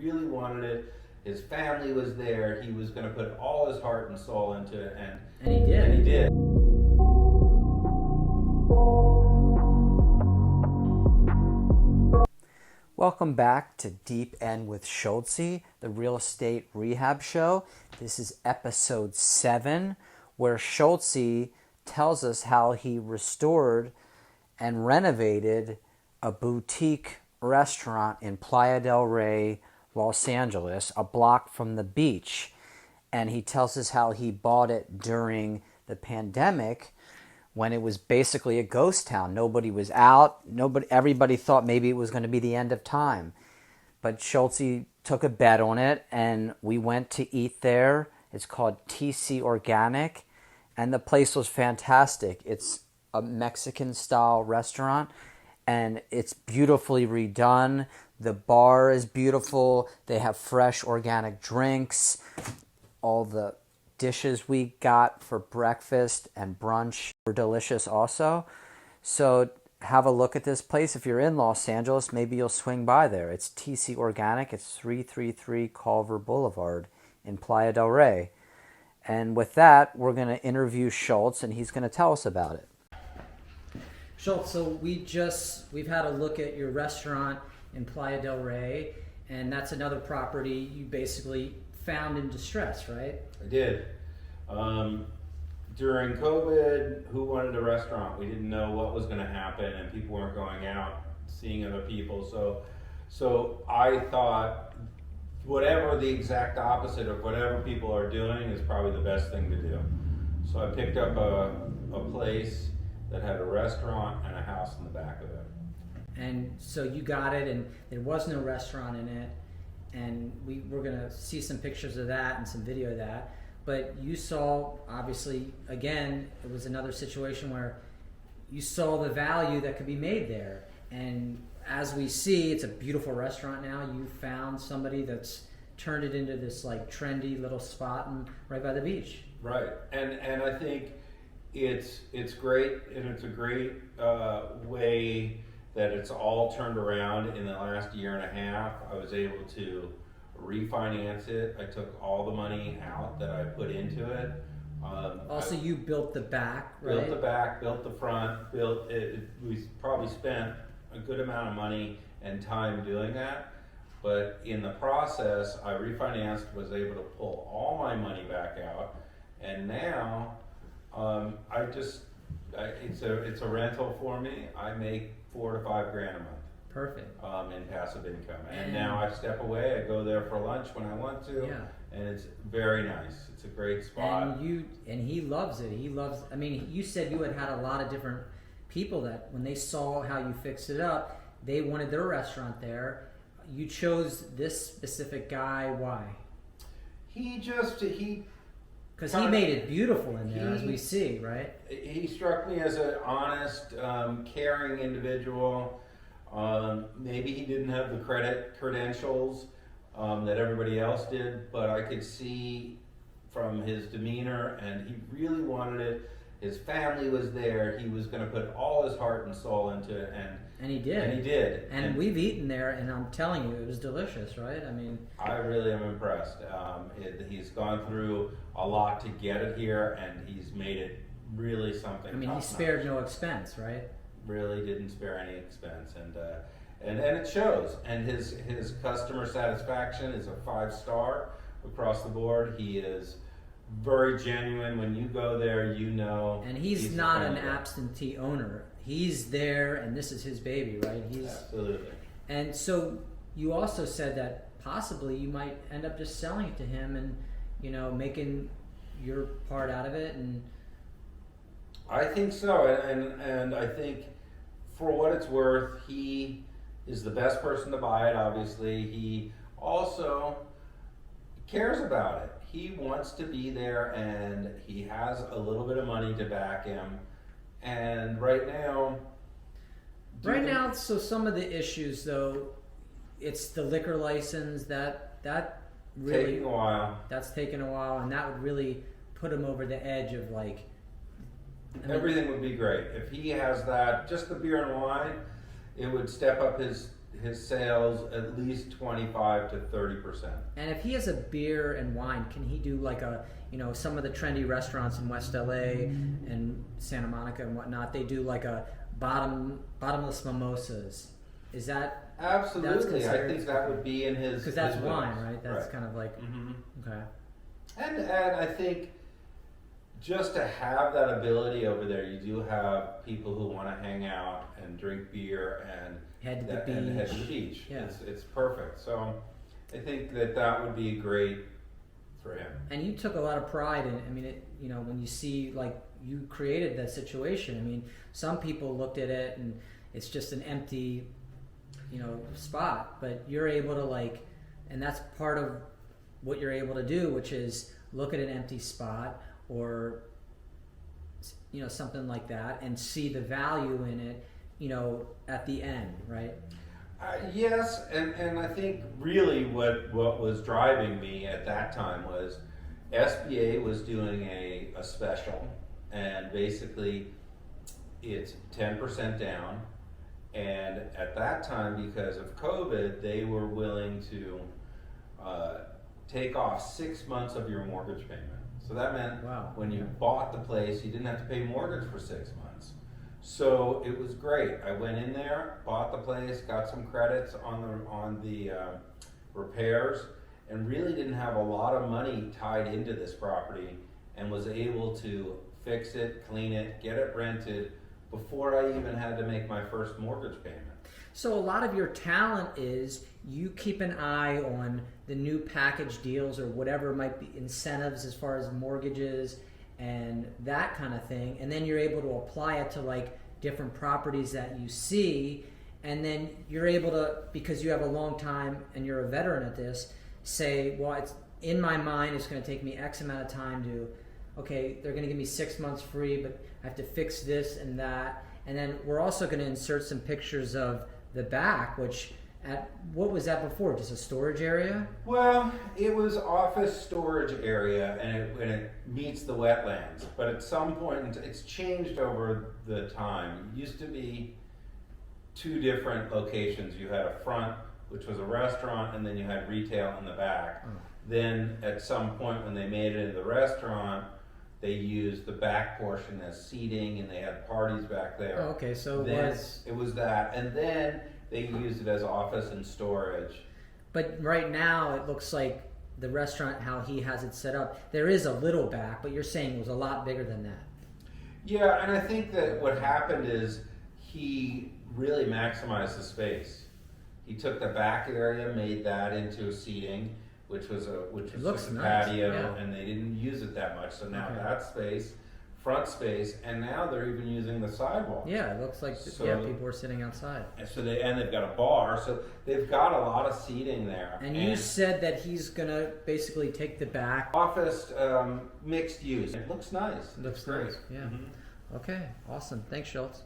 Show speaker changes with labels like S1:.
S1: really wanted it. His family was there. He was going to put all his heart and soul into it,
S2: and he did.
S1: And he did.
S2: Welcome back to Deep End with Schultzy, the real estate rehab show. This is episode 7, where Schultzy tells us how he restored and renovated a boutique restaurant in Playa del Rey, Los Angeles, a block from the beach. And he tells us how he bought it during the pandemic, when it was basically a ghost town. Nobody was out. Everybody thought maybe it was going to be the end of time. But Schultzy took a bet on it, and we went to eat there. It's called TC Organic, and the place was fantastic. It's a Mexican-style restaurant, and it's beautifully redone. The bar is beautiful. They have fresh organic drinks. All the dishes we got for breakfast and brunch were delicious also. So have a look at this place. If you're in Los Angeles, maybe you'll swing by there. It's TC Organic. It's 333 Culver Boulevard in Playa del Rey. And with that, we're going to interview Schultz, and he's going to tell us about it. Schultz, so we've had a look at your restaurant in Playa del Rey, and that's another property you basically found in distress, right?
S1: I did. During COVID, who wanted a restaurant? We didn't know what was going to happen, and people weren't going out seeing other people. So I thought whatever the exact opposite of whatever people are doing is probably the best thing to do. So I picked up a place that had a restaurant and a house in the back of it.
S2: And so you got it, and there was no restaurant in it. And we're going to see some pictures of that and some video of that. But you saw, obviously, again, it was another situation where you saw the value that could be made there. And as we see, it's a beautiful restaurant now. You found somebody that's turned it into this like trendy little spot right by the beach.
S1: Right. And I think it's great, and it's a great way that it's all turned around in the last year and a half. I was able to refinance it. I took all the money out that I put into it.
S2: Also, you built the back, right?
S1: Built the back, built the front, built it. We probably spent a good amount of money and time doing that. But in the process, I refinanced, was able to pull all my money back out. And now, it's a rental for me. I make $4,000 to $5,000 a month.
S2: Perfect.
S1: In passive income. And now I step away, I go there for lunch when I want to.
S2: Yeah.
S1: And it's very nice. It's a great spot.
S2: And he loves it. I mean, you said you had a lot of different people that when they saw how you fixed it up, they wanted their restaurant there. You chose this specific guy. Why? Because he made it beautiful in there, as we see, right?
S1: He struck me as an honest, caring individual. Maybe he didn't have the credentials that everybody else did, but I could see from his demeanor, and he really wanted it. His family was there. He was going to put all his heart and soul into it,
S2: and he did.
S1: And he did.
S2: And we've eaten there, and I'm telling you, it was delicious, right? I mean,
S1: I really am impressed. He's gone through a lot to get it here, and he's made it really something.
S2: I mean, he spared no expense, right?
S1: Really didn't spare any expense, and it shows. And his customer satisfaction is a 5-star across the board. He is very genuine. When you go there, you know.
S2: And he's not an absentee owner. He's there, and this is his baby, right?
S1: Absolutely.
S2: And so you also said that possibly you might end up just selling it to him, and making your part out of it. And
S1: I think so, and I think for what it's worth, he is the best person to buy it. Obviously, he also cares about it. He wants to be there, and he has a little bit of money to back him. And right now,
S2: so some of the issues, though, it's the liquor license that really
S1: taking a while.
S2: That's taken a while, and that would really put him over the edge of
S1: everything would be great if he has that. Just the beer and wine, it would step up his his sales at least 25 to 30%.
S2: And if he has a beer and wine, can he do like a, you know, some of the trendy restaurants in West LA and Santa Monica and whatnot, they do like a bottomless mimosas. Is that
S1: Absolutely, I think that would be in his,
S2: because that's
S1: his
S2: wine,
S1: wheelhouse.
S2: right? That's
S1: Right.
S2: kind of like okay.
S1: And I think just to have that ability over there, you do have people who want to hang out and drink beer and
S2: Head to the
S1: and head to
S2: beach.
S1: the beach.
S2: Yeah.
S1: It's perfect. So I think that would be great for him.
S2: And you took a lot of pride in. I mean, it, you know, when you see like you created that situation. I mean, some people looked at it and it's just an empty, you know, spot. But you're able to like, and that's part of what you're able to do, which is look at an empty spot or, you know, something like that, and see the value in it, you know, at the end, right?
S1: Yes, and I think really what was driving me at that time was SBA was doing a special, and basically it's 10% down, and at that time, because of COVID, they were willing to take off 6 months of your mortgage payment. So that meant when you bought the place, you didn't have to pay mortgage for 6 months. So it was great. I went in there, bought the place, got some credits on the repairs, and really didn't have a lot of money tied into this property, and was able to fix it, clean it, get it rented before I even had to make my first mortgage payment.
S2: So a lot of your talent is you keep an eye on the new package deals or whatever might be incentives as far as mortgages and that kind of thing, and then you're able to apply it to like different properties that you see, and then you're able to, because you have a long time and you're a veteran at this, say, well, it's in my mind it's going to take me X amount of time to, okay, they're going to give me 6 months free, but I have to fix this and that, and then we're also going to insert some pictures of the back, which what was that before? Just a storage area?
S1: Well, it was office storage area, and it meets the wetlands. But at some point, it's changed over the time. It used to be 2 different locations. You had a front, which was a restaurant, and then you had retail in the back. Then at some point, when they made it into the restaurant, they used the back portion as seating, and they had parties back there.
S2: Oh, okay, so
S1: it was that, and then they used it as office and storage.
S2: But right now, it looks like the restaurant, how he has it set up, there is a little back, but you're saying it was a lot bigger than that.
S1: Yeah, and I think that what happened is he really maximized the space. He took the back area, made that into seating, which was just a
S2: nice,
S1: patio,
S2: yeah.
S1: and they didn't use it that much. So now that space, front space, and now they're even using the sidewalk.
S2: Yeah, it looks like people were sitting outside.
S1: And so they've got a bar, so they've got a lot of seating there.
S2: And you said that he's gonna basically take the back.
S1: Office mixed use. It looks nice.
S2: Looks
S1: great.
S2: nice. Yeah. Okay. Awesome. Thanks, Schultz.